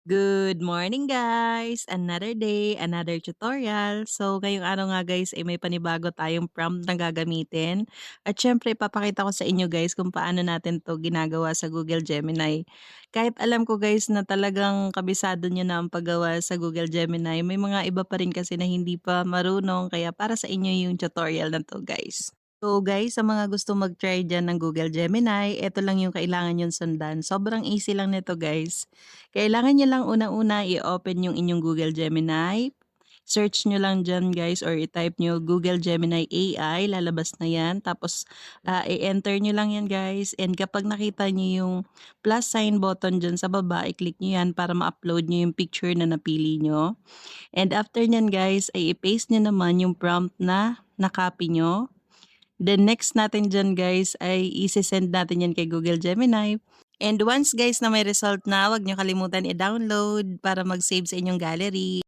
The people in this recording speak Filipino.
Good morning guys! Another day, another tutorial. So ngayong araw nga guys ay may panibago tayong prompt na gagamitin. At syempre papakita ko sa inyo guys kung paano natin to ginagawa sa Google Gemini. Kahit alam ko guys na talagang kabisado nyo na ang paggawa sa Google Gemini, may mga iba pa rin kasi na hindi pa marunong kaya para sa inyo yung tutorial na to guys. So guys, sa mga gusto mag-try dyan ng Google Gemini, ito lang yung kailangan yung sundan. Sobrang easy lang nito guys. Kailangan niyo lang unang-una i-open yung inyong Google Gemini. Search nyo lang dyan guys or i-type nyo Google Gemini AI, lalabas na yan. Tapos i-enter nyo lang yan guys. And kapag nakita nyo yung plus sign button dyan sa baba, i-click nyo yan para ma-upload nyo yung picture na napili nyo. And after nyan guys, ay i-paste nyo naman yung prompt na nakopy nyo. Then next natin dyan guys ay isi-send natin yan kay Google Gemini. And once guys na may result na, wag nyo kalimutan i-download para mag-save sa inyong gallery.